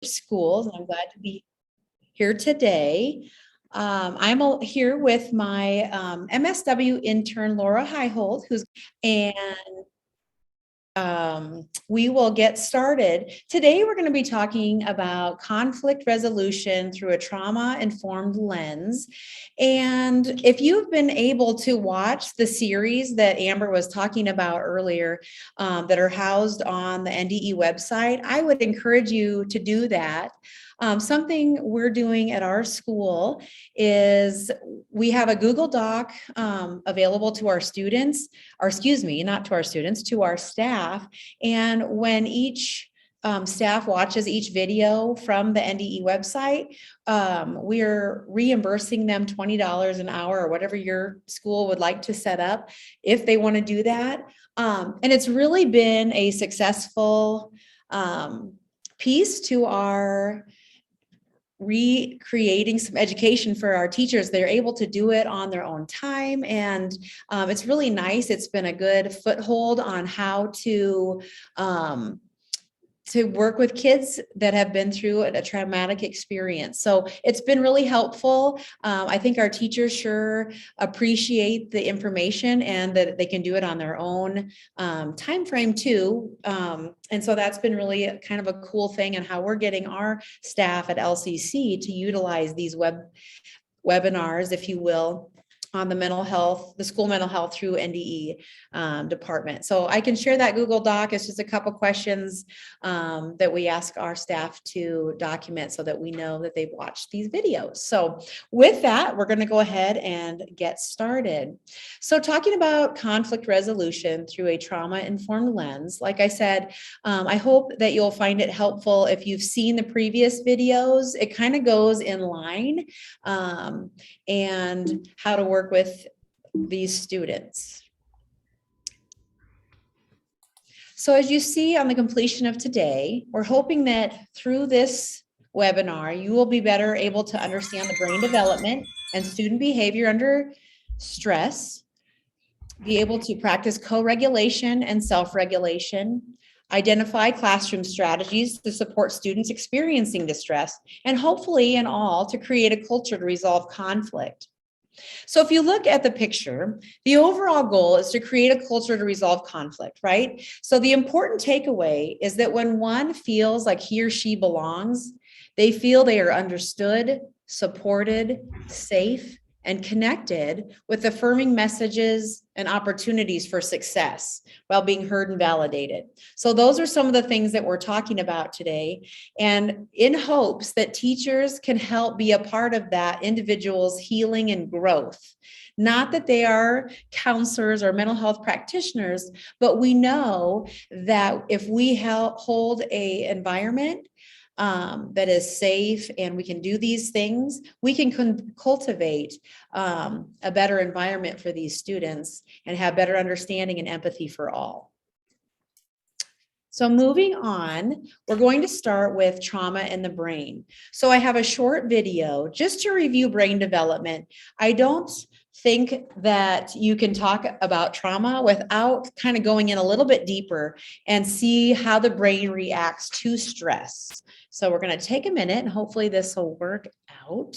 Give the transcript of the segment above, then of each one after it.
schools. And I'm glad to be here today. I'm here with my MSW intern, Laura Highholt, and we will get started. Today, we're going to be talking about conflict resolution through a trauma-informed lens. And if you've been able to watch the series that Amber was talking about earlier, that are housed on the NDE website, I would encourage you to do that. Something we're doing at our school is we have a Google Doc available to our students, or excuse me, not to our students, to our staff. And when each staff watches each video from the NDE website, we're reimbursing them $20 an hour or whatever your school would like to set up if they want to do that. And it's really been a successful piece to our recreating some education for our teachers. They're able to do it on their own time. And it's really nice. It's been a good foothold on how to work with kids that have been through a traumatic experience. So it's been really helpful. I think our teachers sure appreciate the information and that they can do it on their own time frame too. And so that's been really kind of a cool thing, and how we're getting our staff at LCC to utilize these webinars, if you will, on the mental health, the school mental health through NDE department. So I can share that Google Doc. It's just a couple questions that we ask our staff to document so that we know that they've watched these videos. So with that, we're going to go ahead and get started. So talking about conflict resolution through a trauma-informed lens, like I said, I hope that you'll find it helpful. If you've seen the previous videos, it kind of goes in line and how to work with these students. So as you see on the completion of today, we're hoping that through this webinar, you will be better able to understand the brain development and student behavior under stress, be able to practice co-regulation and self-regulation, identify classroom strategies to support students experiencing distress, and hopefully in all to create a culture to resolve conflict. So if you look at the picture, the overall goal is to create a culture to resolve conflict, right? So the important takeaway is that when one feels like he or she belongs, they feel they are understood, supported, safe, and connected with affirming messages and opportunities for success while being heard and validated. So those are some of the things that we're talking about today, and in hopes that teachers can help be a part of that individual's healing and growth. Not that they are counselors or mental health practitioners, but we know that if we hold an environment that is safe and we can do these things, we can cultivate a better environment for these students and have better understanding and empathy for all. So moving on, we're going to start with trauma in the brain. So I have a short video just to review brain development. I don't think that you can talk about trauma without kind of going in a little bit deeper and see how the brain reacts to stress. So we're going to take a minute and hopefully this will work out.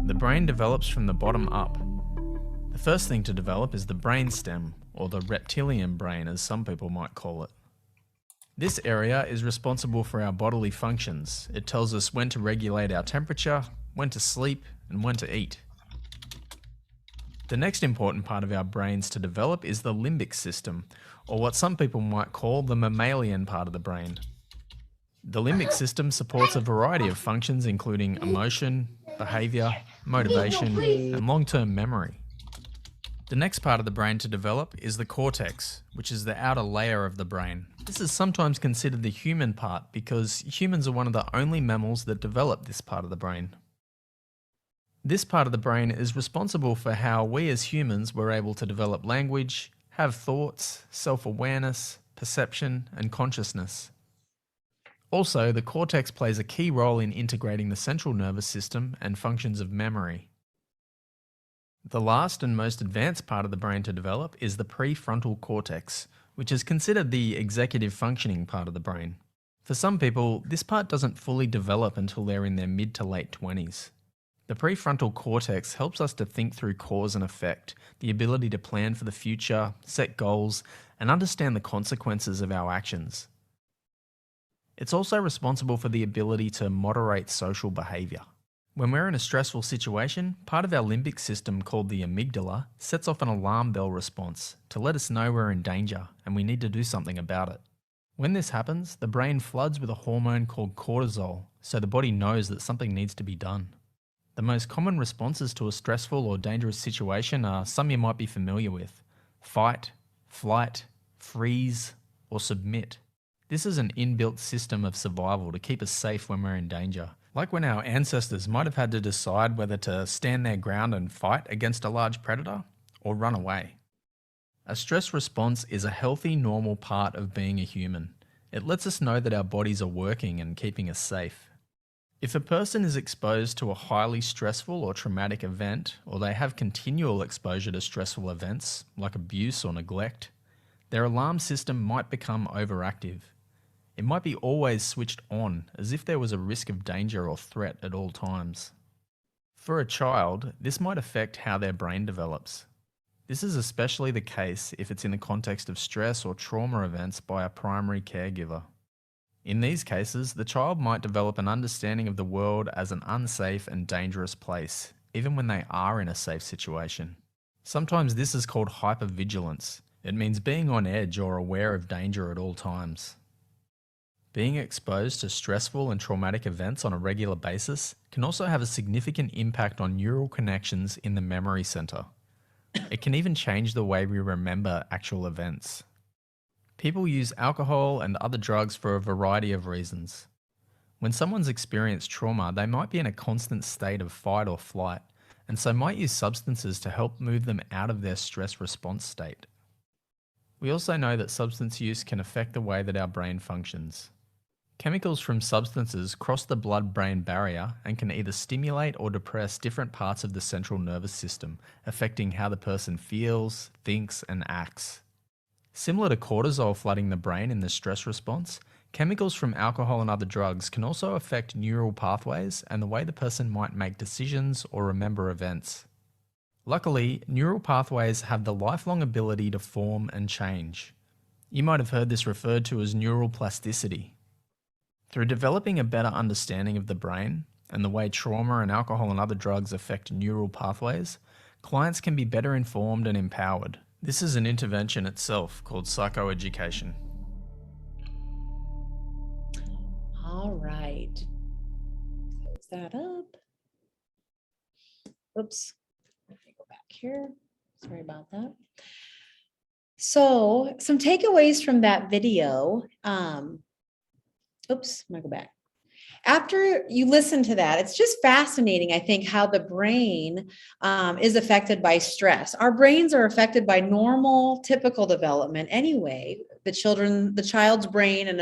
The brain develops from the bottom up. The first thing to develop is the brainstem, or the reptilian brain as some people might call it. This area is responsible for our bodily functions. It tells us when to regulate our temperature, when to sleep, and when to eat. The next important part of our brains to develop is the limbic system, or what some people might call the mammalian part of the brain. The limbic system supports a variety of functions including emotion, behavior, motivation, and long-term memory. The next part of the brain to develop is the cortex, which is the outer layer of the brain. This is sometimes considered the human part because humans are one of the only mammals that develop this part of the brain. This part of the brain is responsible for how we as humans were able to develop language, have thoughts, self-awareness, perception, and consciousness. Also, the cortex plays a key role in integrating the central nervous system and functions of memory. The last and most advanced part of the brain to develop is the prefrontal cortex, which is considered the executive functioning part of the brain. For some people, this part doesn't fully develop until they're in their mid to late 20s. The prefrontal cortex helps us to think through cause and effect, the ability to plan for the future, set goals, and understand the consequences of our actions. It's also responsible for the ability to moderate social behaviour. When we're in a stressful situation, part of our limbic system called the amygdala sets off an alarm bell response to let us know we're in danger and we need to do something about it. When this happens, the brain floods with a hormone called cortisol, so the body knows that something needs to be done. The most common responses to a stressful or dangerous situation are some you might be familiar with: fight, flight, freeze, or submit. This is an inbuilt system of survival to keep us safe when we're in danger. Like when our ancestors might have had to decide whether to stand their ground and fight against a large predator or run away. A stress response is a healthy, normal part of being a human. It lets us know that our bodies are working and keeping us safe. If a person is exposed to a highly stressful or traumatic event, or they have continual exposure to stressful events, like abuse or neglect, their alarm system might become overactive. It might be always switched on, as if there was a risk of danger or threat at all times. For a child, this might affect how their brain develops. This is especially the case if it's in the context of stress or trauma events by a primary caregiver. In these cases, the child might develop an understanding of the world as an unsafe and dangerous place, even when they are in a safe situation. Sometimes this is called hypervigilance. It means being on edge or aware of danger at all times. Being exposed to stressful and traumatic events on a regular basis can also have a significant impact on neural connections in the memory center. It can even change the way we remember actual events. People use alcohol and other drugs for a variety of reasons. When someone's experienced trauma, they might be in a constant state of fight or flight, and so might use substances to help move them out of their stress response state. We also know that substance use can affect the way that our brain functions. Chemicals from substances cross the blood-brain barrier and can either stimulate or depress different parts of the central nervous system, affecting how the person feels, thinks, and acts. Similar to cortisol flooding the brain in the stress response, chemicals from alcohol and other drugs can also affect neural pathways and the way the person might make decisions or remember events. Luckily, neural pathways have the lifelong ability to form and change. You might have heard this referred to as neural plasticity. Through developing a better understanding of the brain and the way trauma and alcohol and other drugs affect neural pathways, clients can be better informed and empowered. This is an intervention itself called psychoeducation. All right. Close that up. Oops. Let me go back here. Sorry about that. So some takeaways from that video. Oops, I'm gonna go back. After you listen to that, it's just fascinating, I think, how the brain is affected by stress. Our brains are affected by normal, typical development anyway. The child's brain and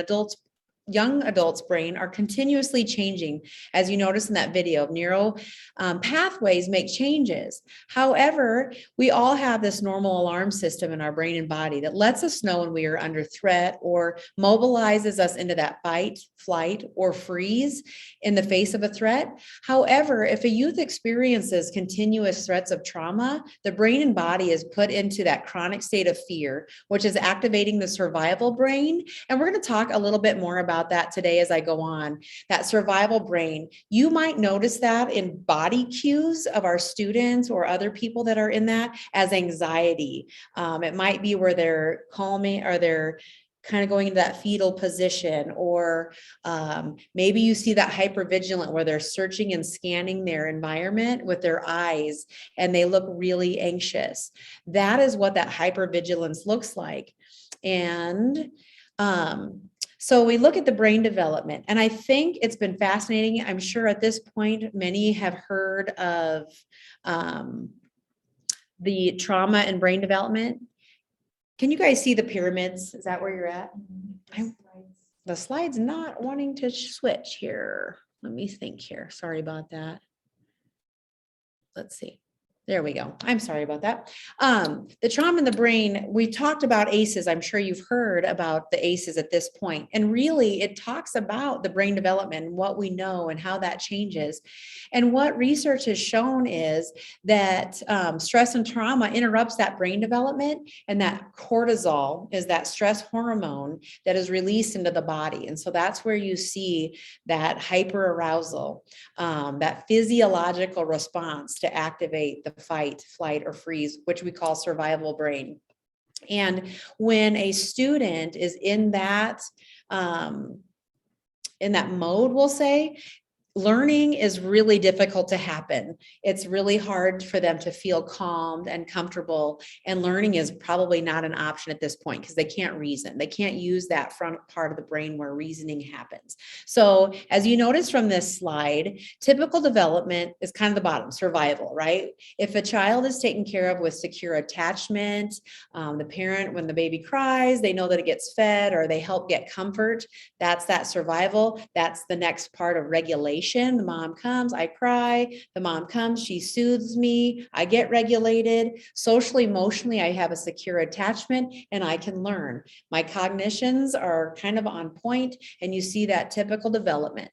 young adults' brain are continuously changing, as you notice in that video. Neural pathways make changes. However, we all have this normal alarm system in our brain and body that lets us know when we are under threat or mobilizes us into that fight, flight, or freeze in the face of a threat. However, if a youth experiences continuous threats of trauma, the brain and body is put into that chronic state of fear, which is activating the survival brain. And we're going to talk a little bit more about that today as I go on. That survival brain, you might notice that in body cues of our students or other people that are in that as anxiety. It might be where they're calming or they're kind of going into that fetal position, or maybe you see that hypervigilant where they're searching and scanning their environment with their eyes and they look really anxious. That is what that hypervigilance looks like. And so we look at the brain development, and I think it's been fascinating. I'm sure at this point, many have heard of the trauma and brain development. Can you guys see the pyramids? Is that where you're at? The slide's not wanting to switch here. Let me think here. Sorry about that. Let's see. There we go. I'm sorry about that. The trauma in the brain, we talked about ACEs. I'm sure you've heard about the ACEs at this point. And really, it talks about the brain development and what we know and how that changes. And what research has shown is that stress and trauma interrupts that brain development, and that cortisol is that stress hormone that is released into the body. And so that's where you see that hyperarousal, that physiological response to activate the fight, flight, or freeze, which we call survival brain. And when a student is in that mode, we'll say, learning is really difficult to happen. It's really hard for them to feel calmed and comfortable. And learning is probably not an option at this point because they can't reason. They can't use that front part of the brain where reasoning happens. So as you notice from this slide, typical development is kind of the bottom, survival, right? If a child is taken care of with secure attachment, the parent, when the baby cries, they know that it gets fed or they help get comfort. That's that survival. That's the next part of regulation. The mom comes, I cry. The mom comes, she soothes me. I get regulated. Socially, emotionally, I have a secure attachment and I can learn. My cognitions are kind of on point, and you see that typical development.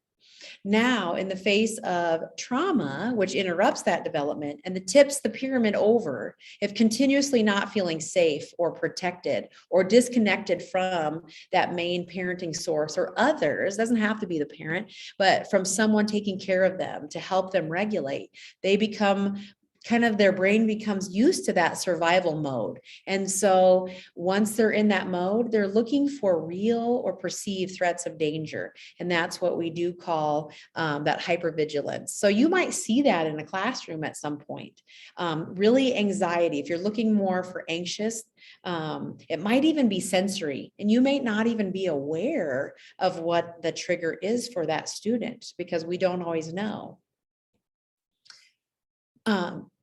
Now, in the face of trauma, which interrupts that development and tips the pyramid over, if continuously not feeling safe or protected or disconnected from that main parenting source or others, doesn't have to be the parent, but from someone taking care of them to help them regulate, they become kind of, their brain becomes used to that survival mode. And so once they're in that mode, they're looking for real or perceived threats of danger. And that's what we do call that hypervigilance. So you might see that in a classroom at some point. Really anxiety, if you're looking more for anxious, it might even be sensory, and you may not even be aware of what the trigger is for that student because we don't always know.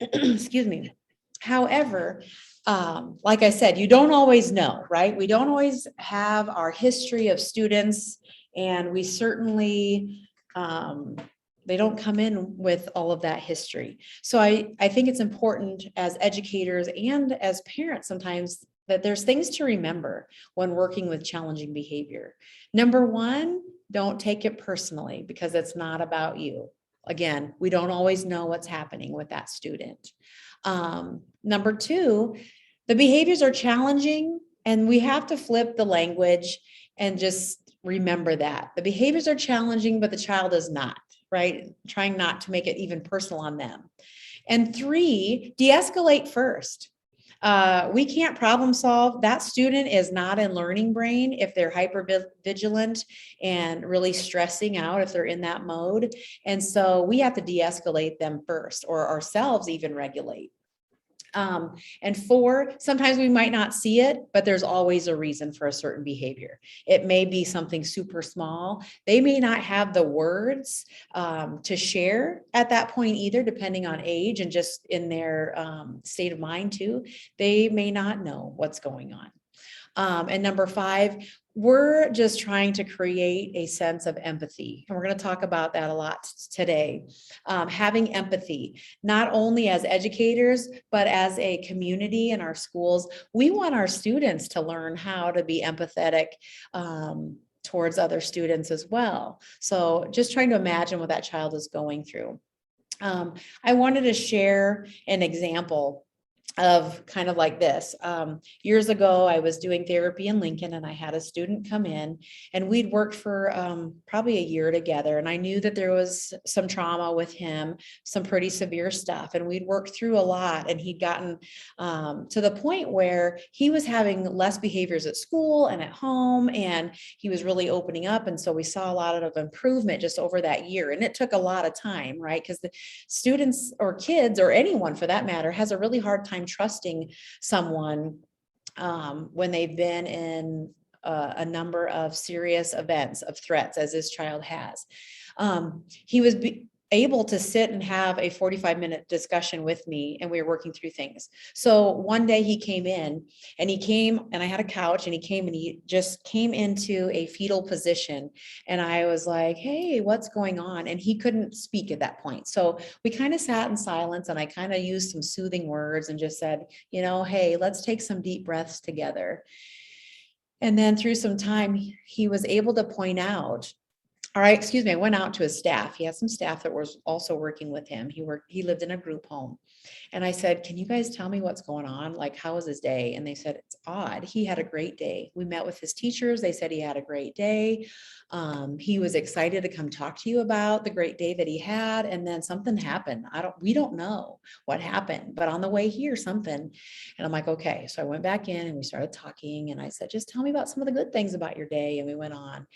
Excuse me. However, like I said, you don't always know, right? We don't always have our history of students, and we certainly, they don't come in with all of that history. So I think it's important as educators and as parents sometimes that there's things to remember when working with challenging behavior. Number one, don't take it personally because it's not about you. Again, we don't always know what's happening with that student. Number two, the behaviors are challenging, and we have to flip the language and just remember that. The behaviors are challenging, but the child is not, right? Trying not to make it even personal on them. And three, de-escalate first. We can't problem solve. That student is not in learning brain if they're hyper vigilant and really stressing out if they're in that mode. And so we have to de-escalate them first, or ourselves even regulate. And four, sometimes we might not see it, but there's always a reason for a certain behavior. It may be something super small. They may not have the words to share at that point either, depending on age and just in their state of mind too. They may not know what's going on. And number five, we're just trying to create a sense of empathy. And we're going to talk about that a lot today. Having empathy, not only as educators, but as a community in our schools. We want our students to learn how to be empathetic towards other students as well. So just trying to imagine what that child is going through. I wanted to share an example of kind of like this. Years ago, I was doing therapy in Lincoln, and I had a student come in, and we'd worked for probably a year together. And I knew that there was some trauma with him, some pretty severe stuff. And we'd worked through a lot, and he'd gotten to the point where he was having less behaviors at school and at home, and he was really opening up. And so we saw a lot of improvement just over that year. And it took a lot of time, right? Because the students or kids or anyone for that matter has a really hard time trusting someone when they've been in a number of serious events of threats, as this child has. He was able to sit and have a 45-minute discussion with me, and we were working through things. So one day he came in and I had a couch, and he came and he just came into a fetal position. And I was like, hey, what's going on? And he couldn't speak at that point. So we kind of sat in silence, and I kind of used some soothing words and just said, hey, let's take some deep breaths together. And then through some time, he was able to point out, I went out to his staff. He had some staff that was also working with him. He lived in a group home. And I said, can you guys tell me what's going on? Like, how was his day? And they said, it's odd. He had a great day. We met with his teachers. They said he had a great day. He was excited to come talk to you about the great day that he had. And then something happened. We don't know what happened, but on the way here, something. And I'm like, okay. So I went back in and we started talking, and I said, just tell me about some of the good things about your day. And we went on.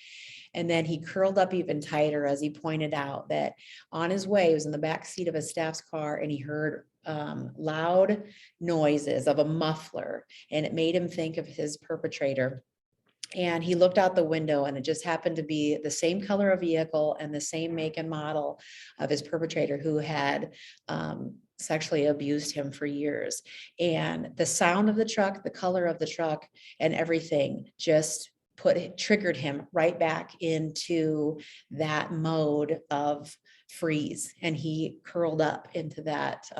And then he curled up even tighter as he pointed out that on his way, he was in the back seat of his staff's car, and he heard loud noises of a muffler, and it made him think of his perpetrator. And he looked out the window, and it just happened to be the same color of vehicle and the same make and model of his perpetrator, who had sexually abused him for years. And the sound of the truck, the color of the truck, and everything just triggered him right back into that mode of freeze, and he curled up into that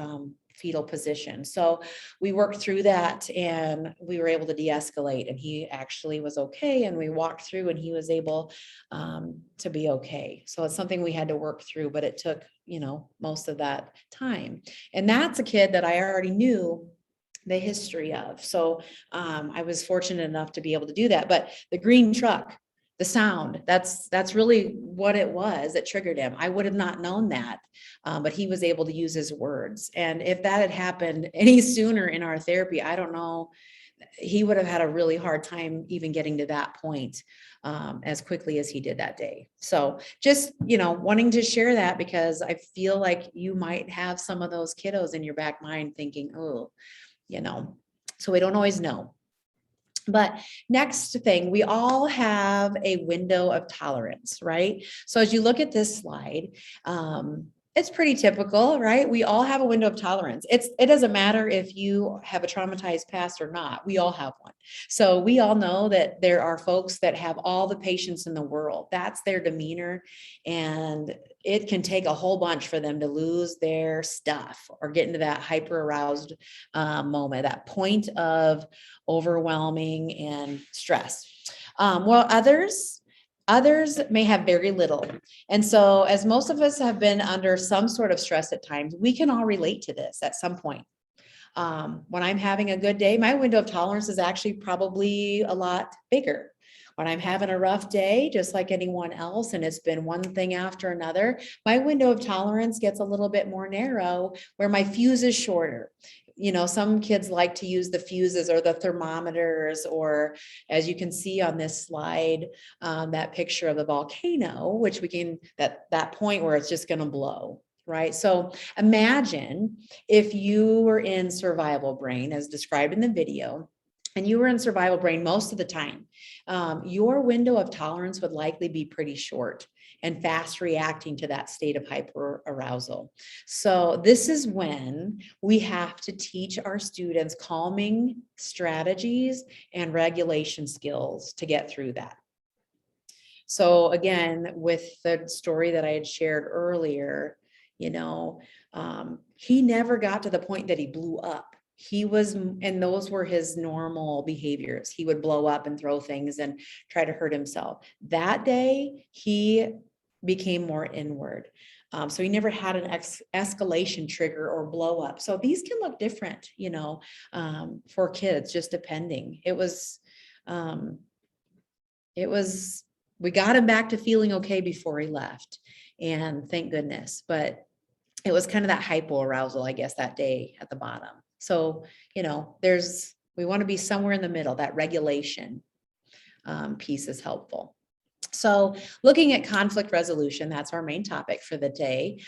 fetal position. So we worked through that, and we were able to de-escalate, and he actually was okay, and we walked through, and he was able to be okay. So it's something we had to work through, but it took most of that time. And that's a kid that I already knew the history of. So I was fortunate enough to be able to do that. But the green truck, the sound, that's really what it was that triggered him. I would have not known that, but he was able to use his words. And if that had happened any sooner in our therapy, I don't know, he would have had a really hard time even getting to that point as quickly as he did that day. So just, wanting to share that, because I feel like you might have some of those kiddos in your back mind thinking, oh, so we don't always know. But next thing, we all have a window of tolerance, right? So as you look at this slide, it's pretty typical, right? We all have a window of tolerance. It doesn't matter if you have a traumatized past or not. We all have one. So we all know that there are folks that have all the patience in the world. That's their demeanor. And it can take a whole bunch for them to lose their stuff or get into that hyper aroused moment, that point of overwhelming and stress. While others may have very little. And so as most of us have been under some sort of stress at times, we can all relate to this at some point. When I'm having a good day, my window of tolerance is actually probably a lot bigger. When I'm having a rough day, just like anyone else, and it's been one thing after another, my window of tolerance gets a little bit more narrow, where my fuse is shorter. Some kids like to use the fuses or the thermometers, or as you can see on this slide, that picture of the volcano, which that point where it's just going to blow, right? So imagine if you were in survival brain as described in the video, and you were in survival brain most of the time, your window of tolerance would likely be pretty short and fast reacting to that state of hyper arousal. So this is when we have to teach our students calming strategies and regulation skills to get through that. So again, with the story that I had shared earlier, he never got to the point that he blew up. And those were his normal behaviors. He would blow up and throw things and try to hurt himself. That day, he became more inward. So he never had an escalation trigger or blow up. So these can look different, for kids, just depending. We got him back to feeling okay before he left, and thank goodness. But it was kind of that hypoarousal, I guess, that day at the bottom. So, we want to be somewhere in the middle. That regulation piece is helpful. So looking at conflict resolution, that's our main topic for the day.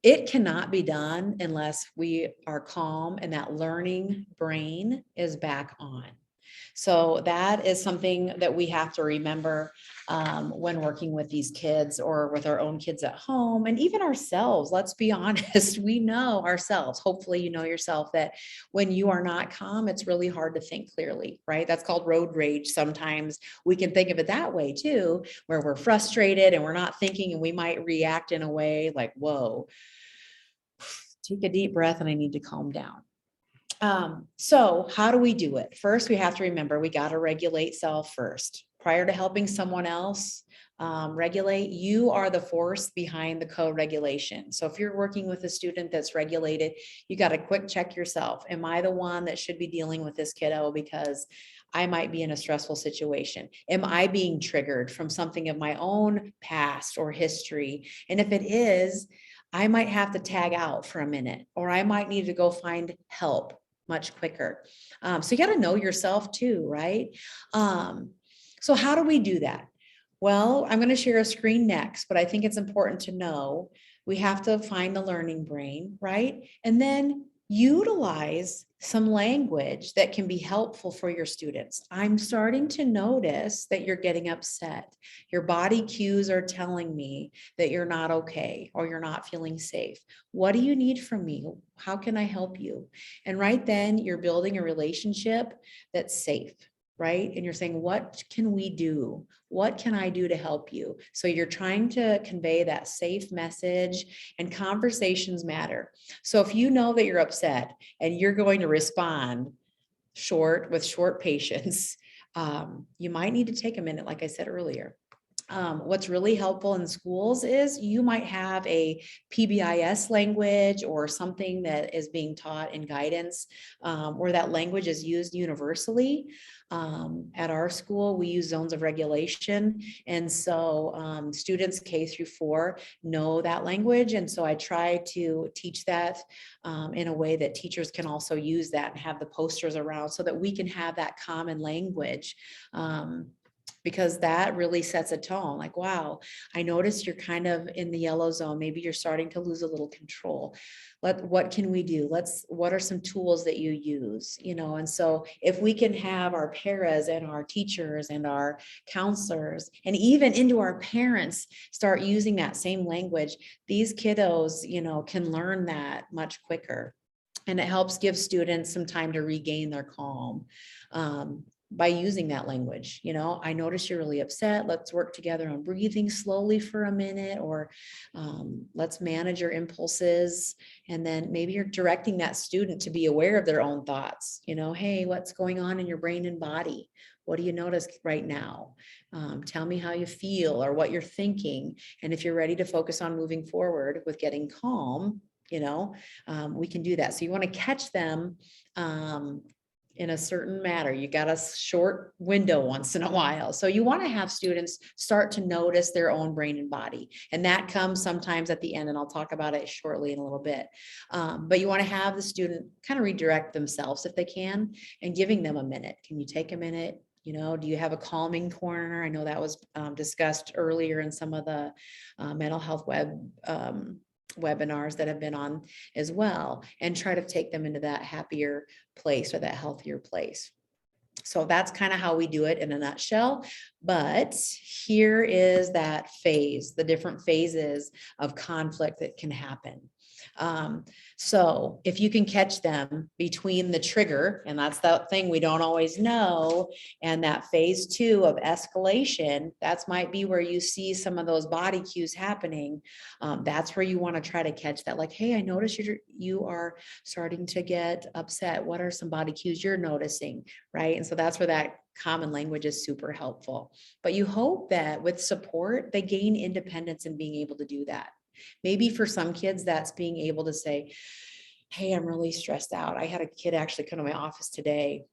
It cannot be done unless we are calm and that learning brain is back on. So that is something that we have to remember when working with these kids or with our own kids at home and even ourselves. Let's be honest, we know ourselves. Hopefully, you know yourself that when you are not calm, it's really hard to think clearly, right? That's called road rage. Sometimes we can think of it that way too, where we're frustrated and we're not thinking and we might react in a way like, whoa, take a deep breath and I need to calm down. So how do we do it? First, we have to remember we got to regulate self first. Prior to helping someone else regulate, you are the force behind the co-regulation. So if you're working with a student that's regulated, you got to quick check yourself. Am I the one that should be dealing with this kiddo because I might be in a stressful situation? Am I being triggered from something of my own past or history? And if it is, I might have to tag out for a minute, or I might need to go find help much quicker. So you got to know yourself too, right? So how do we do that? Well, I'm going to share a screen next, but I think it's important to know we have to find the learning brain, right? And then utilize some language that can be helpful for your students. I'm starting to notice that you're getting upset. Your body cues are telling me that you're not okay or you're not feeling safe. What do you need from me? How can I help you? And right then you're building a relationship that's safe, right? And you're saying, what can we do? What can I do to help you? So you're trying to convey that safe message, and conversations matter. So if you know that you're upset and you're going to respond with short patience, you might need to take a minute, like I said earlier. What's really helpful in schools is you might have a PBIS language or something that is being taught in guidance where that language is used universally. At our school, we use zones of regulation. And so students K-4 know that language. And so I try to teach that in a way that teachers can also use that and have the posters around so that we can have that common language. Because that really sets a tone like, wow, I noticed you're kind of in the yellow zone. Maybe you're starting to lose a little control. What can we do? What are some tools that you use? And so if we can have our paras and our teachers and our counselors and even into our parents start using that same language, these kiddos, can learn that much quicker. And it helps give students some time to regain their calm. By using that language, I notice you're really upset. Let's work together on breathing slowly for a minute, or let's manage your impulses. And then maybe you're directing that student to be aware of their own thoughts. Hey, what's going on in your brain and body? What do you notice right now? Tell me how you feel or what you're thinking. And if you're ready to focus on moving forward with getting calm, we can do that. So you want to catch them in a certain matter. You got a short window once in a while. So you want to have students start to notice their own brain and body. And that comes sometimes at the end, and I'll talk about it shortly in a little bit. But you want to have the student kind of redirect themselves if they can, and giving them a minute. Can you take a minute? Do you have a calming corner? I know that was discussed earlier in some of the mental health webinars that have been on as well, and try to take them into that happier place or that healthier place. So that's kind of how we do it in a nutshell. But here is that phase, the different phases of conflict that can happen. So if you can catch them between the trigger, and that's that thing we don't always know, and that phase 2 of escalation, that might be where you see some of those body cues happening. That's where you want to try to catch that. Like, hey, I noticed you are starting to get upset. What are some body cues you're noticing, right? And so that's where that common language is super helpful. But you hope that with support, they gain independence in being able to do that. Maybe for some kids, that's being able to say, hey, I'm really stressed out. I had a kid actually come to my office today,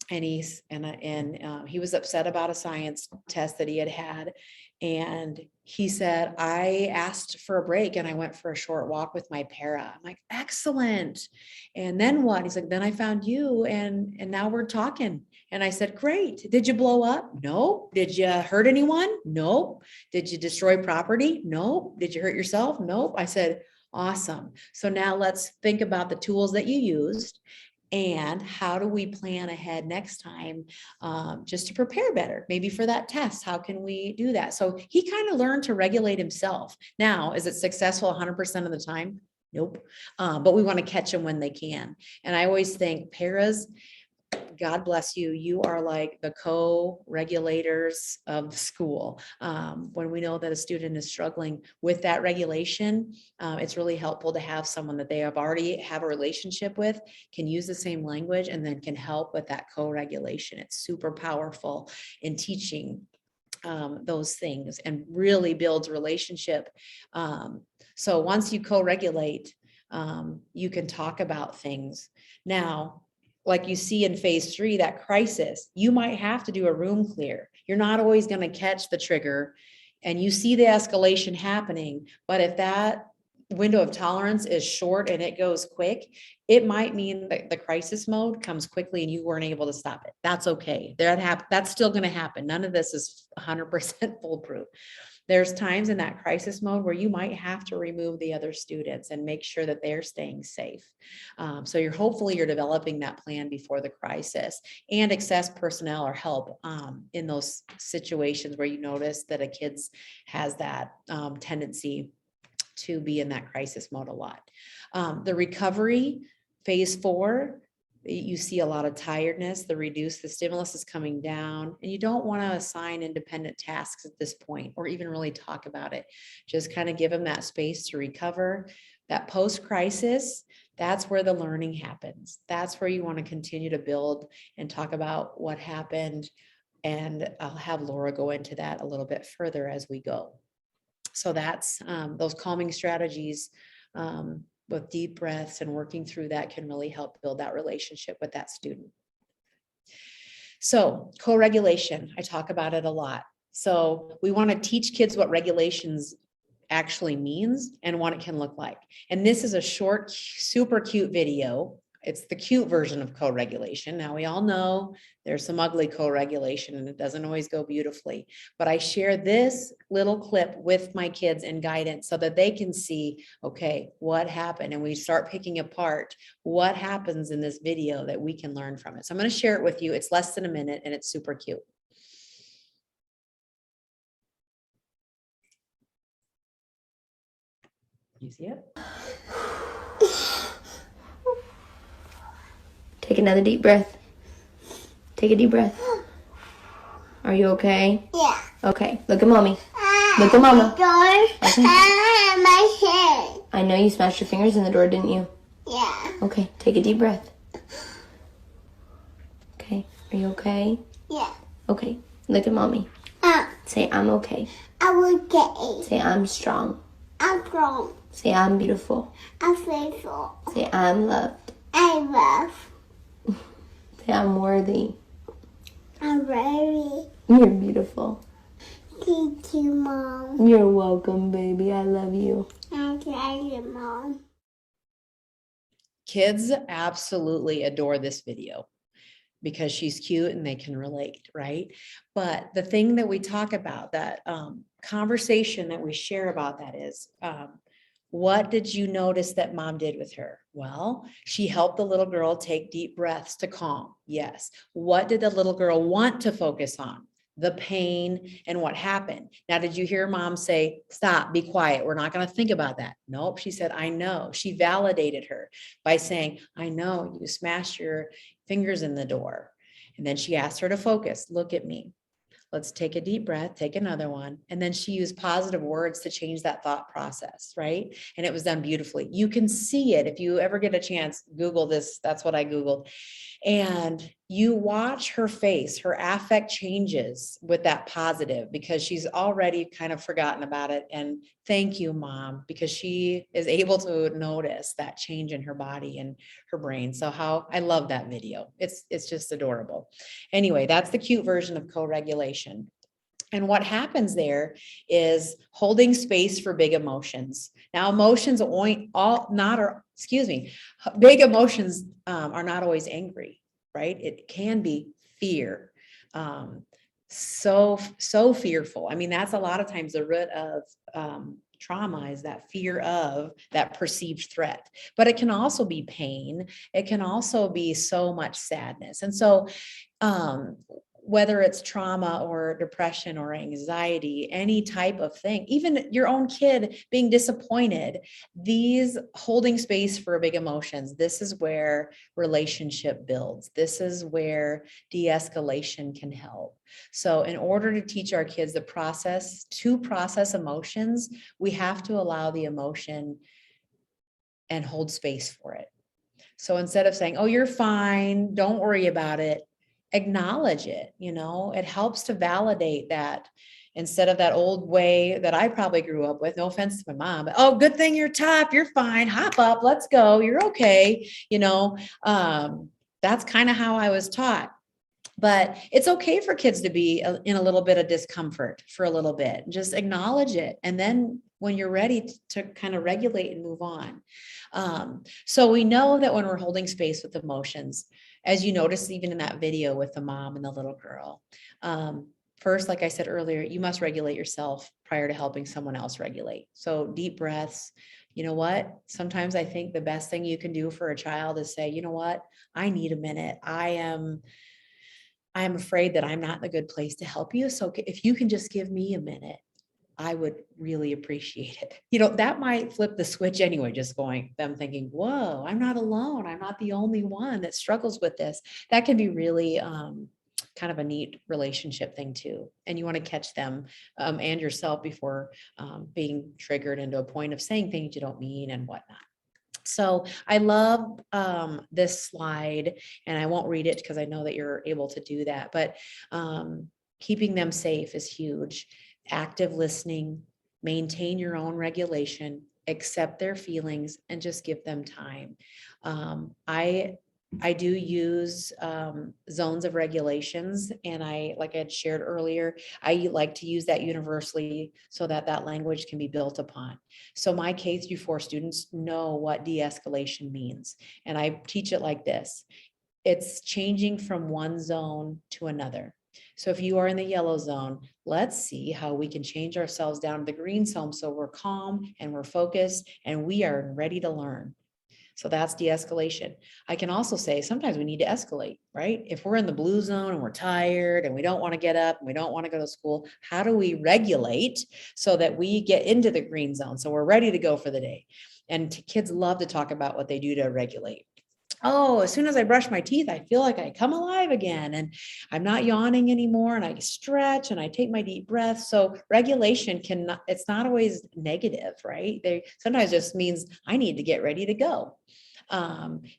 and he was upset about a science test that he had. And he said, I asked for a break and I went for a short walk with my para. I'm like, excellent. And then what? He's like, then I found you and now we're talking. And I said, great. Did you blow up? No. Did you hurt anyone? No. Did you destroy property? No. Did you hurt yourself? Nope. I said, awesome. So now let's think about the tools that you used And how do we plan ahead next time, just to prepare better, maybe for that test? How can we do that? So he kind of learned to regulate himself. Now, is it successful 100% of the time? Nope. But we want to catch them when they can. And I always think paras, God bless you. You are like the co-regulators of the school. When we know that a student is struggling with that regulation, it's really helpful to have someone that they have already have a relationship with, can use the same language, and then can help with that co-regulation. It's super powerful in teaching those things and really builds relationship. So once you co-regulate, you can talk about things. Now, like you see in phase 3, that crisis, you might have to do a room clear. You're not always going to catch the trigger and you see the escalation happening. But if that window of tolerance is short and it goes quick, it might mean that the crisis mode comes quickly and you weren't able to stop it. That's okay. That's still going to happen. None of this is 100% foolproof. There's times in that crisis mode where you might have to remove the other students and make sure that they're staying safe. So hopefully you're developing that plan before the crisis, and access personnel or help in those situations where you notice that a kid's has that tendency to be in that crisis mode a lot. The recovery, phase 4, you see a lot of tiredness, the stimulus is coming down, and you don't want to assign independent tasks at this point or even really talk about it. Just kind of give them that space to recover. That post-crisis, that's where the learning happens. That's where you want to continue to build and talk about what happened. And I'll have Laura go into that a little bit further as we go. So that's those calming strategies with deep breaths and working through that can really help build that relationship with that student. So co-regulation, I talk about it a lot. So we want to teach kids what regulations actually means and what it can look like. And this is a short, super cute video. It's the cute version of co-regulation. Now we all know there's some ugly co-regulation and it doesn't always go beautifully, but I share this little clip with my kids in guidance so that they can see, okay, what happened? And we start picking apart what happens in this video that we can learn from it. So I'm going to share it with you. It's less than a minute and it's super cute. You see it? Take another deep breath. Take a deep breath. Are you okay? Yeah. Okay, look at mommy. Look at mama. Okay. My head. I know you smashed your fingers in the door, didn't you? Yeah. Okay, take a deep breath. Okay, are you okay? Yeah. Okay, look at mommy. Say, I'm okay. I'm okay. Say, I'm strong. I'm strong. Say, I'm beautiful. I'm faithful. Say, I'm loved. I love. Say, I'm worthy. I'm very. You're beautiful. Thank you, Mom. You're welcome, baby. I love you. I love you, Mom. Kids absolutely adore this video because she's cute and they can relate, right? But the thing that we talk about, that conversation that we share about that is, what did you notice that mom did with her? Well, she helped the little girl take deep breaths to calm. Yes. What did the little girl want to focus on? The pain and what happened. Now, did you hear mom say, stop, be quiet. We're not going to think about that. Nope. She said, I know. She validated her by saying, I know you smashed your fingers in the door. And then she asked her to focus. Look at me. Let's take a deep breath, take another one. And then she used positive words to change that thought process, right? And it was done beautifully. You can see it. If you ever get a chance, Google this. That's what I Googled. And you watch her face, her affect changes with that positive because she's already kind of forgotten about it. And thank you, mom, because she is able to notice that change in her body and her brain. So I love that video. It's just adorable. Anyway, that's the cute version of co-regulation. And what happens there is holding space for big emotions. Now, emotions big emotions are not always angry, right? It can be fear. So fearful. I mean, that's a lot of times the root of trauma is that fear of that perceived threat, but it can also be pain. It can also be so much sadness. And so, whether it's trauma or depression or anxiety, any type of thing, even your own kid being disappointed, these holding space for big emotions, this is where relationship builds. This is where de-escalation can help. So in order to teach our kids to process emotions, we have to allow the emotion and hold space for it. So instead of saying, oh, you're fine, don't worry about it, acknowledge it. It helps to validate that, instead of that old way that I probably grew up with. No offense to my mom, but oh, good thing you're tough, you're fine, hop up, let's go, you're okay. That's kind of how I was taught. But it's okay for kids to be in a little bit of discomfort for a little bit. Just acknowledge it. And then when you're ready to kind of regulate and move on. So we know that when we're holding space with emotions, as you noticed, even in that video with the mom and the little girl, first, like I said earlier, you must regulate yourself prior to helping someone else regulate. So deep breaths. You know what? Sometimes I think the best thing you can do for a child is say, you know what? I need a minute. I am afraid that I'm not in a good place to help you. So if you can just give me a minute, I would really appreciate it. That might flip the switch anyway, just them thinking, whoa, I'm not alone. I'm not the only one that struggles with this. That can be really kind of a neat relationship thing too. And you want to catch them and yourself before being triggered into a point of saying things you don't mean and whatnot. So I love this slide, and I won't read it because I know that you're able to do that, but keeping them safe is huge. Active listening, maintain your own regulation, accept their feelings, and just give them time. I do use zones of regulations, and like I had shared earlier, I like to use that universally so that language can be built upon. So my K-4 students know what de-escalation means, and I teach it like this. It's changing from one zone to another. So if you are in the yellow zone, let's see how we can change ourselves down to the green zone so we're calm and we're focused and we are ready to learn. So that's de-escalation. I can also say sometimes we need to escalate, right? If we're in the blue zone and we're tired and we don't want to get up and we don't want to go to school, how do we regulate so that we get into the green zone so we're ready to go for the day? And kids love to talk about what they do to regulate. Oh, as soon as I brush my teeth, I feel like I come alive again and I'm not yawning anymore and I stretch and I take my deep breaths. So regulation it's not always negative, right? Sometimes just means I need to get ready to go.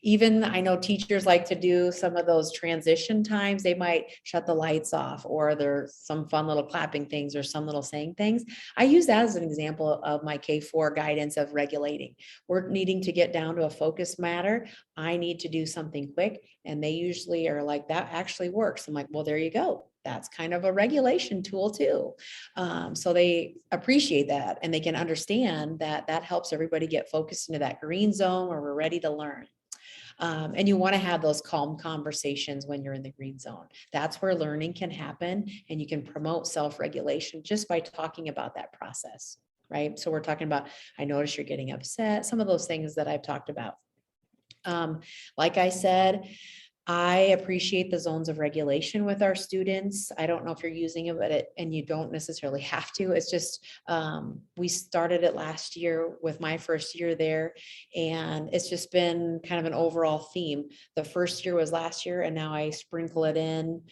Even I know teachers like to do some of those transition times. They might shut the lights off, or there's some fun little clapping things or some little saying things. I use that as an example of my K-4 guidance of regulating. We're needing to get down to a focus matter. I need to do something quick. And they usually are like, that actually works. I'm like, well, there you go. That's kind of a regulation tool too. So they appreciate that, and they can understand that helps everybody get focused into that green zone where we're ready to learn. And you want to have those calm conversations when you're in the green zone. That's where learning can happen, and you can promote self-regulation just by talking about that process, right? So we're talking about, I notice you're getting upset, some of those things that I've talked about. Like I said, I appreciate the zones of regulation with our students. I don't know if you're using it, and you don't necessarily have to. It's just, we started it last year with my first year there, and it's just been kind of an overall theme. The first year was last year, and now I sprinkle it in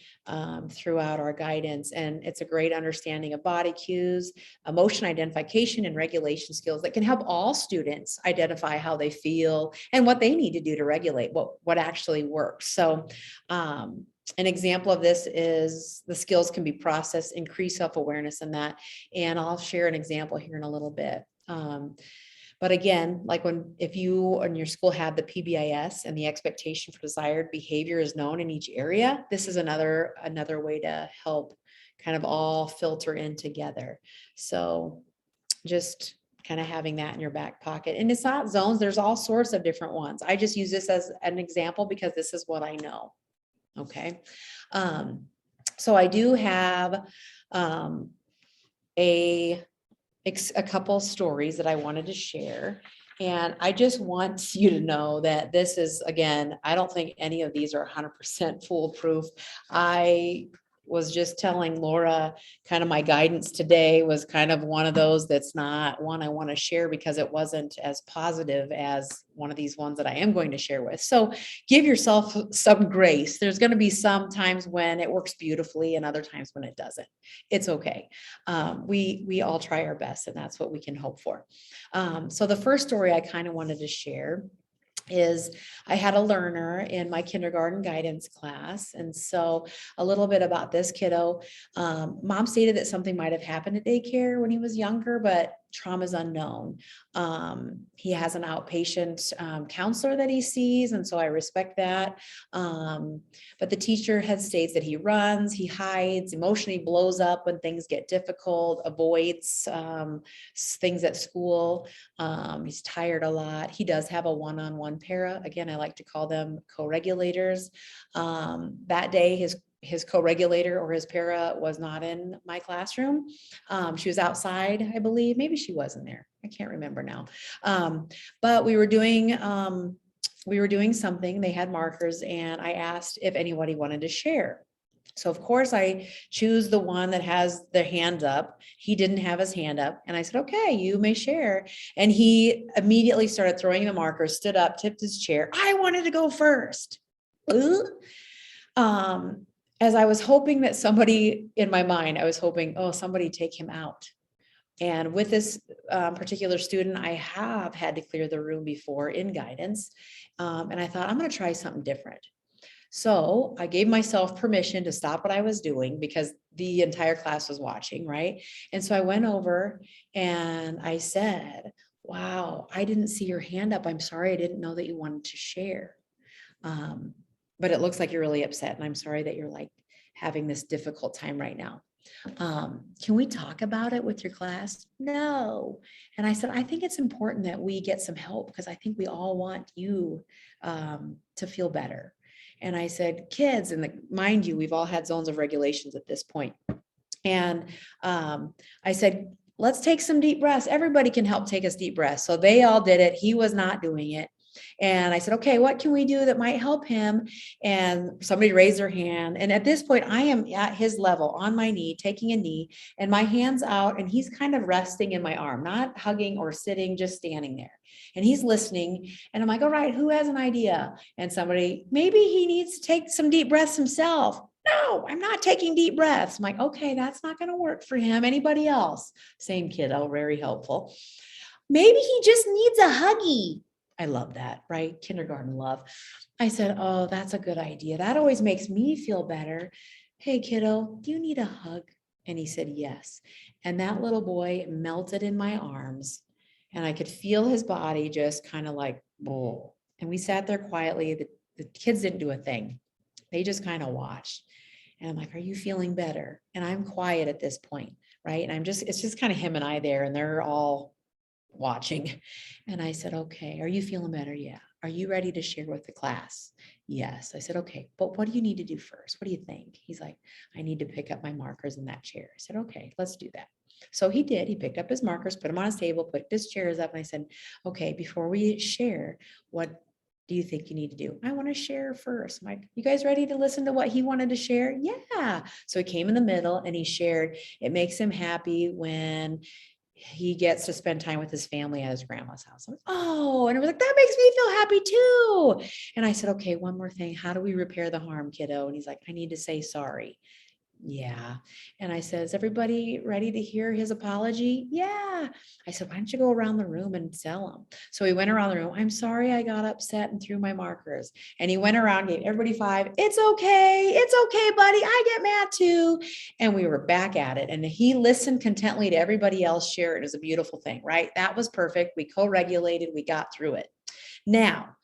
throughout our guidance. And it's a great understanding of body cues, emotion identification, and regulation skills that can help all students identify how they feel and what they need to do to regulate what actually works. So an example of this is the skills can be processed, increase self-awareness in that. And I'll share an example here in a little bit. But again, like if you and your school have the PBIS and the expectation for desired behavior is known in each area, this is another way to help kind of all filter in together. So just kind of having that in your back pocket. And it's not zones, there's all sorts of different ones. I just use this as an example because this is what I know. Okay. So I do have a a couple stories that I wanted to share. And I just want you to know that this is, again, I don't think any of these are 100% foolproof. I was just telling Laura, kind of my guidance today was kind of one of those that's not one I want to share because it wasn't as positive as one of these ones that I am going to share with. So give yourself some grace. There's going to be some times when it works beautifully and other times when it doesn't. It's okay. We all try our best, and that's what we can hope for. So the first story I kind of wanted to share is I had a learner in my kindergarten guidance class. And so a little bit about this kiddo. Mom stated that something might have happened at daycare when he was younger, but trauma is unknown. He has an outpatient counselor that he sees, and so I respect that. But the teacher has states that he runs, he hides, emotionally blows up when things get difficult, avoids things at school. He's tired a lot. He does have a one-on-one para. Again, I like to call them co-regulators. That day, his co-regulator or his para was not in my classroom. She was outside, I believe. Maybe she wasn't there. I can't remember now. But we were doing something. They had markers, and I asked if anybody wanted to share. So of course I choose the one that has their hand up. He didn't have his hand up, and I said, okay, you may share. And he immediately started throwing the markers, stood up, tipped his chair. I wanted to go first. As I was hoping that somebody in my mind, I was hoping, oh, somebody take him out. And with this particular student, I have had to clear the room before in guidance. And I thought, I'm going to try something different. So I gave myself permission to stop what I was doing because the entire class was watching, right? And so I went over and I said, wow, I didn't see your hand up. I'm sorry. I didn't know that you wanted to share. But it looks like you're really upset, and I'm sorry that you're like having this difficult time right now. Can we talk about it with your class? No. And I said, I think it's important that we get some help because I think we all want you to feel better. And I said, kids, and mind you, we've all had zones of regulations at this point. And I said, let's take some deep breaths. Everybody can help take us deep breaths. So they all did it. He was not doing it. And I said, okay, what can we do that might help him? And somebody raised their hand. And at this point, I am at his level on my knee, taking a knee, and my hand's out, and he's kind of resting in my arm, not hugging or sitting, just standing there. And he's listening. And I'm like, all right, who has an idea? And somebody, maybe he needs to take some deep breaths himself. No, I'm not taking deep breaths. I'm like, okay, that's not going to work for him. Anybody else? Same kiddo, very helpful. Maybe he just needs a huggy. I love that, right? Kindergarten love. I said, oh, that's a good idea. That always makes me feel better. Hey, kiddo, do you need a hug? And he said, yes. And that little boy melted in my arms, and I could feel his body just kind of like, oh. And we sat there quietly. The kids didn't do a thing. They just kind of watched. And I'm like, are you feeling better? And I'm quiet at this point, right? And it's just kind of him and I there, and they're all watching. And I said, okay, are you feeling better? Yeah. Are you ready to share with the class? Yes. I said, okay, but what do you need to do first? What do you think? He's like, I need to pick up my markers in that chair. I said, okay, let's do that. So he did. He picked up his markers, put them on his table, put his chairs up. And I said, okay, before we share, what do you think you need to do? I want to share first. I'm like, you guys ready to listen to what he wanted to share? Yeah. So he came in the middle and he shared. It makes him happy when he gets to spend time with his family at his grandma's house. Like, oh, and it was like, that makes me feel happy too. And I said, okay, one more thing. How do we repair the harm, kiddo? And he's like, I need to say sorry. Yeah. And I said, is everybody ready to hear his apology? Yeah. I said, why don't you go around the room and tell him? So he went around the room. I'm sorry I got upset and threw my markers. And he went around, gave everybody 5. It's okay. It's okay, buddy. I get mad too. And we were back at it. And he listened contently to everybody else share. It was a beautiful thing, right? That was perfect. We co-regulated. We got through it. Now,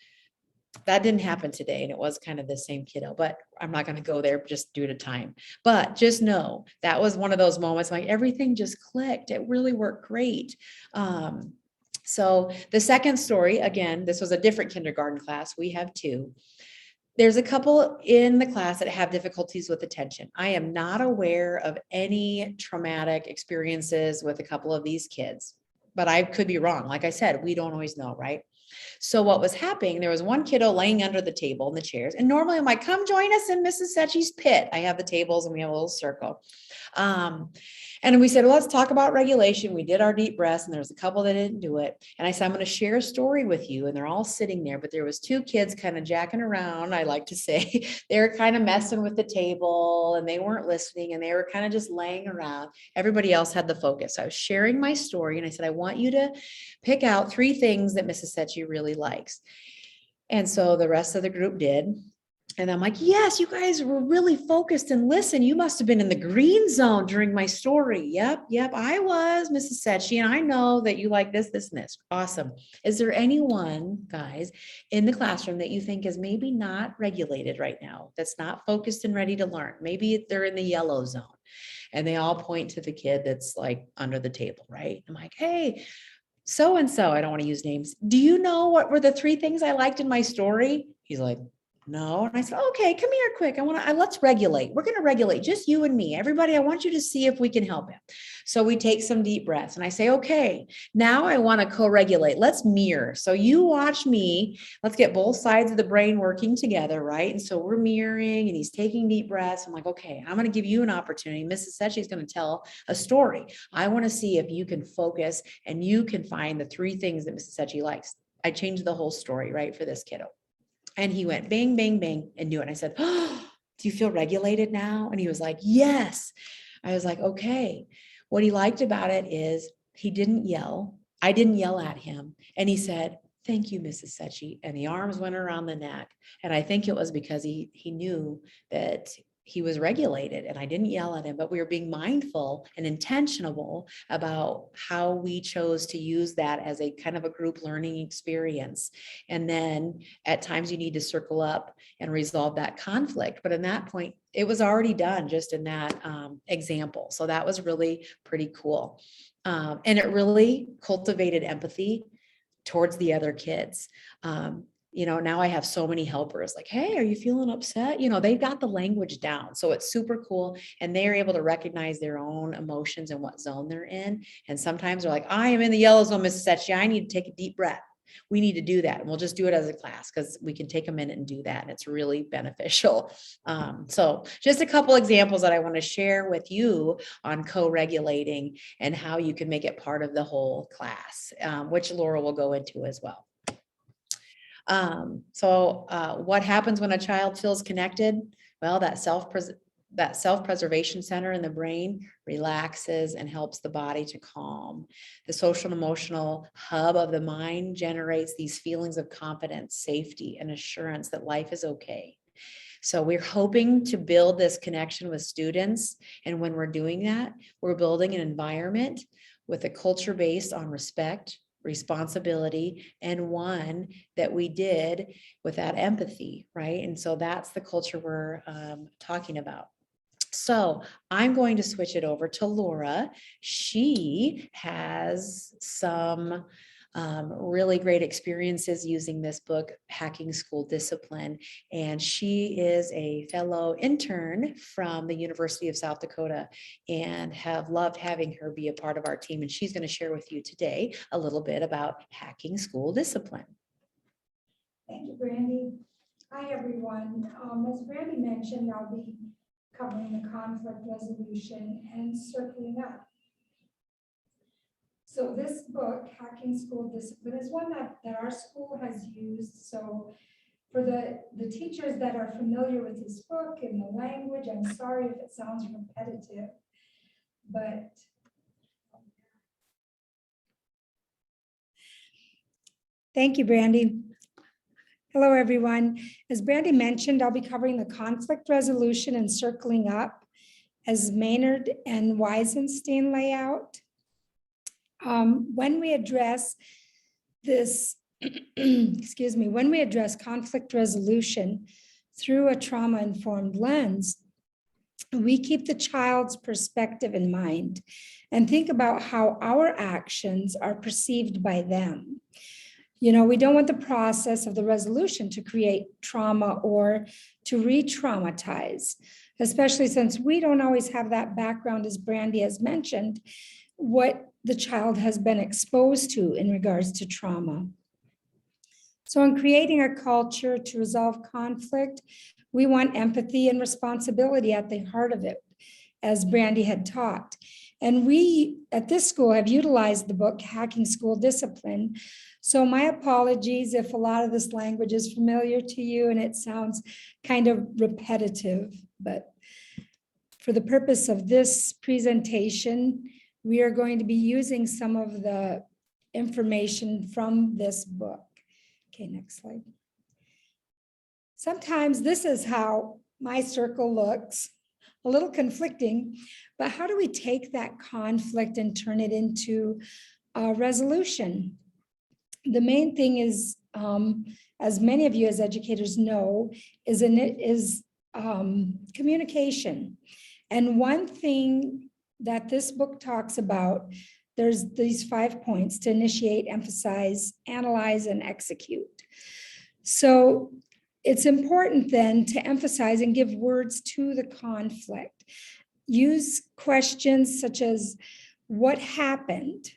that didn't happen today, and it was kind of the same kiddo, but I'm not going to go there just due to time. But just know that was one of those moments like everything just clicked. It really worked great. So the second story, again, this was a different kindergarten class. We have 2. There's a couple in the class that have difficulties with attention. I am not aware of any traumatic experiences with a couple of these kids, but I could be wrong. Like I said, we don't always know, right? So what was happening, there was one kiddo laying under the table in the chairs. And normally I'm like, come join us in Mrs. Secchi's pit. I have the tables and we have a little circle. And we said, well, let's talk about regulation. We did our deep breaths and there's a couple that didn't do it. And I said, I'm going to share a story with you. And they're all sitting there, but there was two kids kind of jacking around. I like to say they were kind of messing with the table and they weren't listening and they were kind of just laying around. Everybody else had the focus. I was sharing my story and I said, I want you to pick out 3 things that Mrs. Secchi really likes. And so the rest of the group did. And I'm like, yes, you guys were really focused and listen. You must have been in the green zone during my story. Yep, I was, Mrs. Secchi, and I know that you like this, this, and this. Awesome. Is there anyone, guys, in the classroom that you think is maybe not regulated right now, that's not focused and ready to learn? Maybe they're in the yellow zone. And they all point to the kid that's like under the table, right? I'm like, hey, so-and-so, I don't want to use names. Do you know what were the 3 things I liked in my story? He's like, no. And I said, okay, come here quick. Let's regulate. We're going to regulate just you and me. Everybody, I want you to see if we can help him. So we take some deep breaths and I say, okay, now I want to co-regulate. Let's mirror. So you watch me. Let's get both sides of the brain working together, right? And so we're mirroring and he's taking deep breaths. I'm like, okay, I'm going to give you an opportunity. Mrs. Secchi is going to tell a story. I want to see if you can focus and you can find the 3 things that Mrs. Secchi likes. I changed the whole story, right, for this kiddo. And he went bang, bang, bang and knew it. And I said, oh, do you feel regulated now? And he was like, yes. I was like, okay. What he liked about it is he didn't yell. I didn't yell at him. And he said, thank you, Mrs. Secchi. And the arms went around the neck. And I think it was because he knew that he was regulated and I didn't yell at him, but we were being mindful and intentional about how we chose to use that as a kind of a group learning experience. And then at times you need to circle up and resolve that conflict. But in that point, it was already done just in that example. So that was really pretty cool. And it really cultivated empathy towards the other kids. Now I have so many helpers like, hey, are you feeling upset? They've got the language down. So it's super cool. And they're able to recognize their own emotions and what zone they're in. And sometimes they're like, I am in the yellow zone, Mrs. Secchi. I need to take a deep breath. We need to do that. And we'll just do it as a class because we can take a minute and do that. And it's really beneficial. So just a couple examples that I want to share with you on co-regulating and how you can make it part of the whole class, which Laura will go into as well. What happens when a child feels connected? Well, that self-preservation center in the brain relaxes and helps the body to calm. The social and emotional hub of the mind generates these feelings of confidence, safety, and assurance that life is okay. So we're hoping to build this connection with students. And when we're doing that, we're building an environment with a culture based on respect, responsibility, and one that we did with that empathy, right? And so that's the culture we're talking about. So I'm going to switch it over to Laura. She has some really great experiences using this book, Hacking School Discipline. And she is a fellow intern from the University of South Dakota and have loved having her be a part of our team. And she's going to share with you today a little bit about hacking school discipline. Thank you, Brandy. Hi, everyone. As Brandy mentioned, I'll be covering the conflict resolution and circling up. So this book, Hacking School Discipline, is one that our school has used. So for the teachers that are familiar with this book and the language, I'm sorry if it sounds repetitive, but thank you, Brandy. Hello, everyone. As Brandy mentioned, I'll be covering the conflict resolution and circling up as Maynard and Weisenstein lay out. When we address this, when we address conflict resolution through a trauma-informed lens, we keep the child's perspective in mind and think about how our actions are perceived by them. We don't want the process of the resolution to create trauma or to re-traumatize, especially since we don't always have that background, as Brandy has mentioned, what the child has been exposed to in regards to trauma. So in creating a culture to resolve conflict, we want empathy and responsibility at the heart of it, as Brandy had talked. And we at this school have utilized the book Hacking School Discipline. So my apologies if a lot of this language is familiar to you and it sounds kind of repetitive, but for the purpose of this presentation, we are going to be using some of the information from this book. Okay, next slide. Sometimes this is how my circle looks, a little conflicting, but how do we take that conflict and turn it into a resolution? The main thing is, as many of you as educators know, is communication. And one thing that this book talks about, there's these 5 points: to initiate, emphasize, analyze, and execute. So it's important then to emphasize and give words to the conflict. Use questions such as, what happened?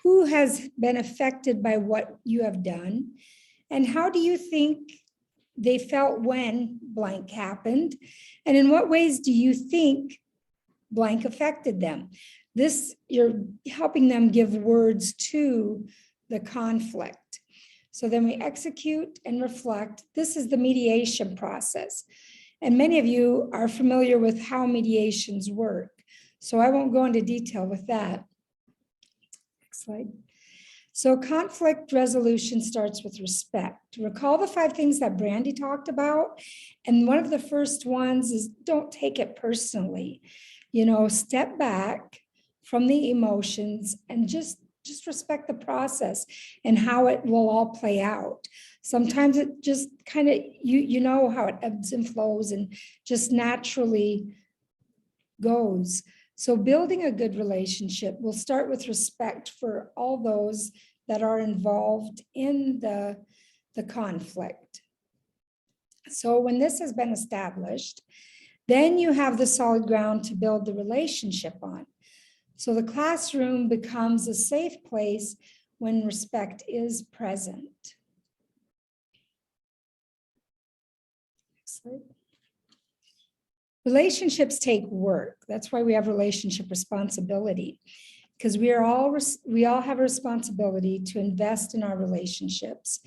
Who has been affected by what you have done? And how do you think they felt when blank happened? And in what ways do you think blank affected them? This, you're helping them give words to the conflict. So then we execute and reflect. This is the mediation process. And many of you are familiar with how mediations work. So I won't go into detail with that. Next slide. So conflict resolution starts with respect. Recall the 5 things that Brandy talked about. And one of the first ones is, don't take it personally. Step back from the emotions and just respect the process and how it will all play out. Sometimes it just kind of, you know how it ebbs and flows and just naturally goes. So building a good relationship will start with respect for all those that are involved in the conflict. So when this has been established, then you have the solid ground to build the relationship on. So the classroom becomes a safe place when respect is present. Next slide. Relationships take work. That's why we have relationship responsibility, because we all have a responsibility to invest in our relationships.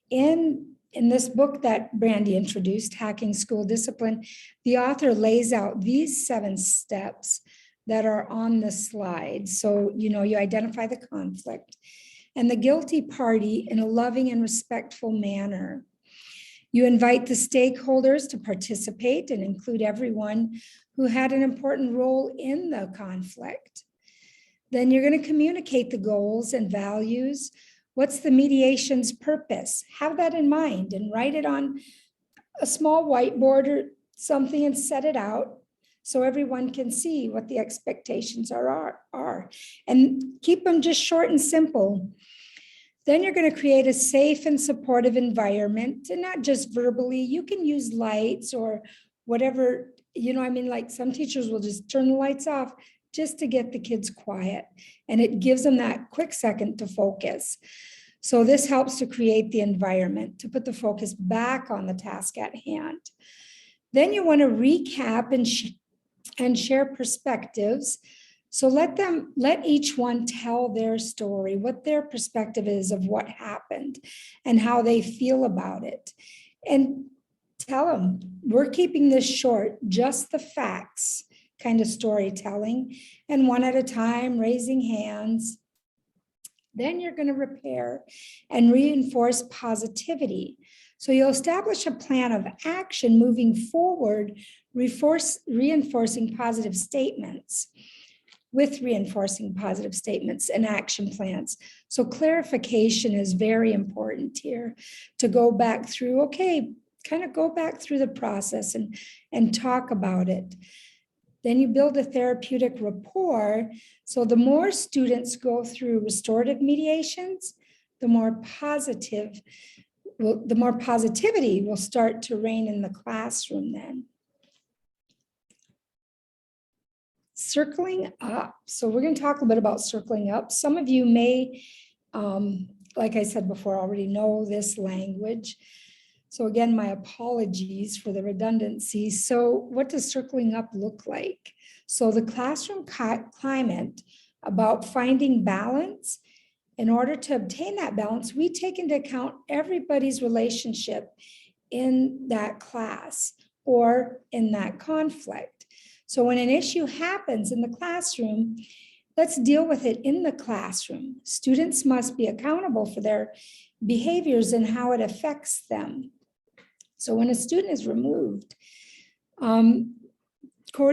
In this book that Brandy introduced, Hacking School Discipline, the author lays out these 7 steps that are on the slide. So, you identify the conflict and the guilty party in a loving and respectful manner. You invite the stakeholders to participate and include everyone who had an important role in the conflict. Then you're going to communicate the goals and values. What's the mediation's purpose? Have that in mind and write it on a small whiteboard or something and set it out so everyone can see what the expectations are. And keep them just short and simple. Then you're going to create a safe and supportive environment, and not just verbally. You can use lights or whatever, like some teachers will just turn the lights off just to get the kids quiet. And it gives them that quick second to focus. So this helps to create the environment, to put the focus back on the task at hand. Then you want to recap and share perspectives. So let each one tell their story, what their perspective is of what happened and how they feel about it. And tell them, we're keeping this short, just the facts kind of storytelling, and one at a time, raising hands. Then you're going to repair and reinforce positivity. So you'll establish a plan of action moving forward, reinforcing positive statements and action plans. So clarification is very important here, to go back through, go back through the process and talk about it. Then you build a therapeutic rapport. So the more students go through restorative mediations, the more positivity will start to reign in the classroom then. Circling up. So we're going to talk a bit about circling up. Some of you may, like I said before, already know this language. So again, my apologies for the redundancy. So what does circling up look like? So the classroom climate about finding balance. In order to obtain that balance, we take into account everybody's relationship in that class or in that conflict. So when an issue happens in the classroom, let's deal with it in the classroom. Students must be accountable for their behaviors and how it affects them. So when a student is removed,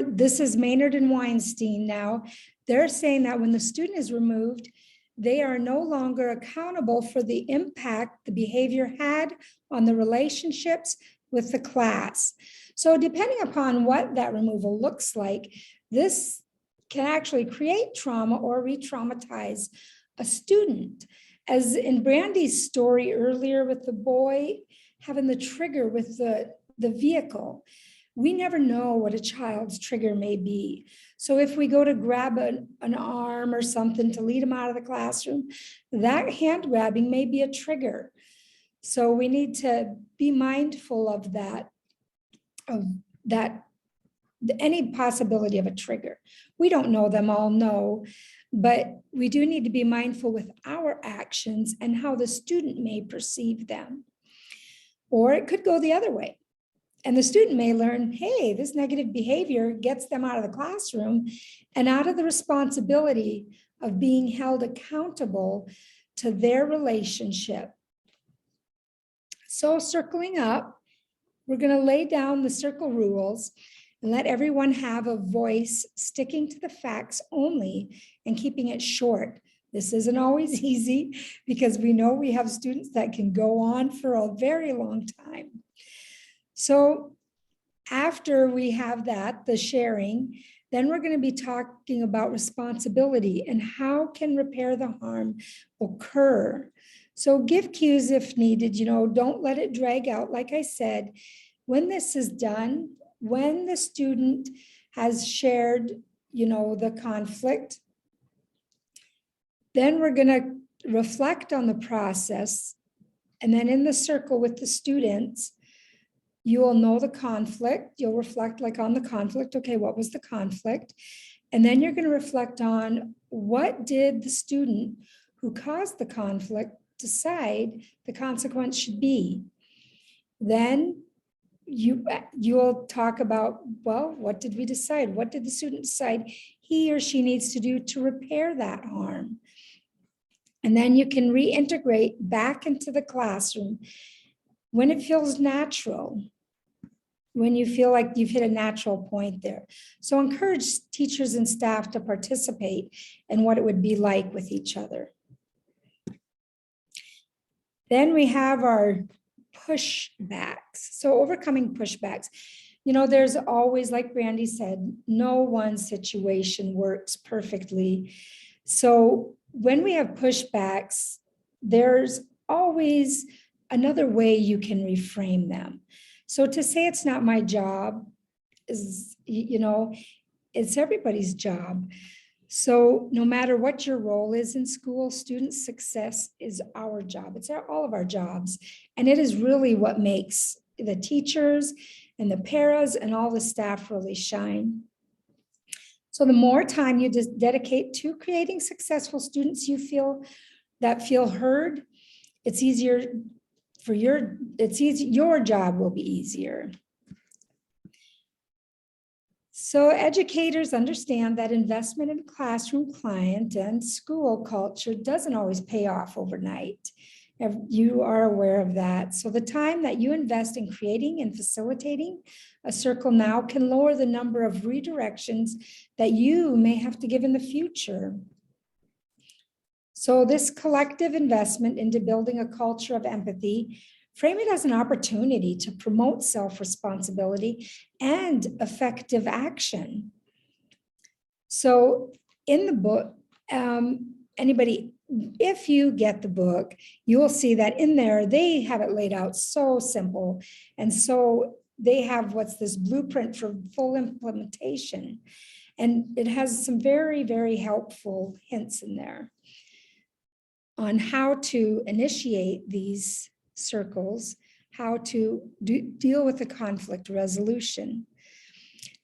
this is Maynard and Weinstein now, they're saying that when the student is removed, they are no longer accountable for the impact the behavior had on the relationships with the class. So depending upon what that removal looks like, this can actually create trauma or re-traumatize a student. As in Brandy's story earlier with the boy having the trigger with the vehicle, we never know what a child's trigger may be. So if we go to grab an arm or something to lead them out of the classroom, that hand grabbing may be a trigger. So we need to be mindful of any possibility of a trigger. We don't know them all, no, but we do need to be mindful with our actions and how the student may perceive them. Or it could go the other way. And the student may learn, hey, this negative behavior gets them out of the classroom and out of the responsibility of being held accountable to their relationship. So circling up, we're going to lay down the circle rules and let everyone have a voice, sticking to the facts only and keeping it short. This isn't always easy because we know we have students that can go on for a very long time. So after we have that, the sharing, then we're going to be talking about responsibility and how can repair the harm occur. So give cues if needed, don't let it drag out. Like I said, when this is done, when the student has shared, the conflict, then we're going to reflect on the process. And then in the circle with the students, you will know the conflict. You'll reflect on the conflict. Okay, what was the conflict? And then you're going to reflect on what did the student who caused the conflict decide the consequence should be. Then you'll talk about, well, what did we decide? What did the student decide he or she needs to do to repair that harm? And then you can reintegrate back into the classroom when it feels natural, when you feel like you've hit a natural point there. So encourage teachers and staff to participate in what it would be like with each other. Then we have our pushbacks. So overcoming pushbacks. There's always, like Brandy said, no one situation works perfectly. So when we have pushbacks, there's always another way you can reframe them. So to say it's not my job is, it's everybody's job. So no matter what your role is in school, student success is our job. It's all of our jobs. And it is really what makes the teachers and the paras and all the staff really shine. So the more time you just dedicate to creating successful students you feel heard, it's easier for your job will be easier. So educators understand that investment in classroom client and school culture doesn't always pay off overnight. You are aware of that. So the time that you invest in creating and facilitating a circle now can lower the number of redirections that you may have to give in the future. So this collective investment into building a culture of empathy, frame it as an opportunity to promote self-responsibility and effective action. So in the book, anybody if you get the book, you will see that in there, they have it laid out so simple. And so they have what's this blueprint for full implementation. And it has some very, very helpful hints in there on how to initiate these circles, how to deal with the conflict resolution.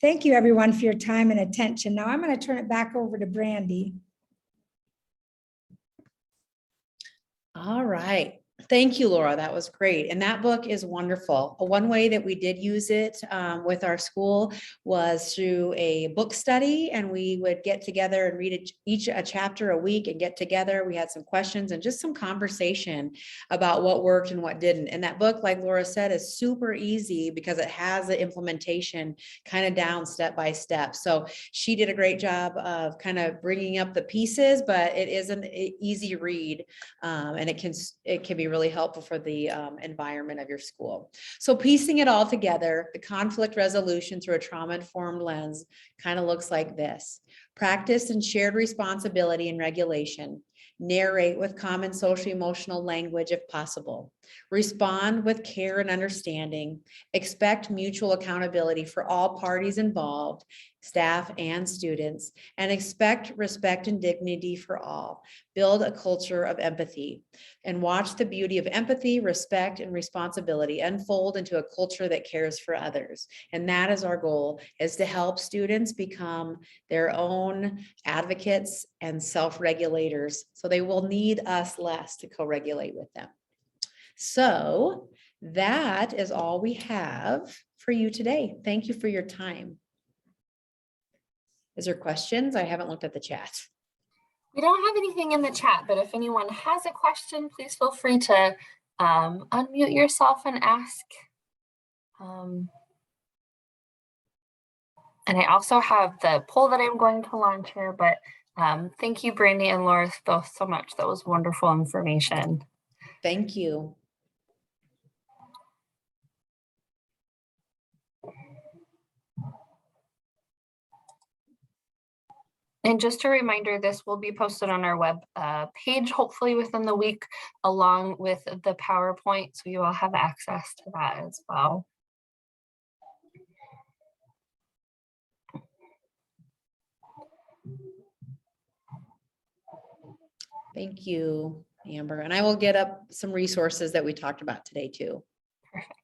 Thank you, everyone, for your time and attention. Now I'm going to turn it back over to Brandy. All right. Thank you, Laura. That was great. And that book is wonderful. One way that we did use it with our school was through a book study, and we would get together and read each a chapter a week and get together. We had some questions and just some conversation about what worked and what didn't. And that book, like Laura said, is super easy because it has the implementation kind of down step by step. So she did a great job of kind of bringing up the pieces, but it is an easy read, and it can be really helpful for the environment of your school. So piecing it all together, the conflict resolution through a trauma-informed lens kind of looks like this. Practice and shared responsibility and regulation. Narrate with common social emotional language if possible. Respond with care and understanding. Expect mutual accountability for all parties involved, staff and students, and expect respect and dignity for all. Build a culture of empathy and watch the beauty of empathy, respect, and responsibility unfold into a culture that cares for others. And that is our goal, is to help students become their own advocates and self-regulators, so they will need us less to co-regulate with them. So that is all we have for you today. Thank you for your time. Is there questions? I haven't looked at the chat. We don't have anything in the chat, but if anyone has a question, please feel free to unmute yourself and ask. And I also have the poll that I'm going to launch here, but thank you, Brandy and Laura, both so much. That was wonderful information. Thank you. And just a reminder, this will be posted on our web page, hopefully within the week, along with the PowerPoint, so you all have access to that as well. Thank you, Amber. And I will get up some resources that we talked about today too. Perfect.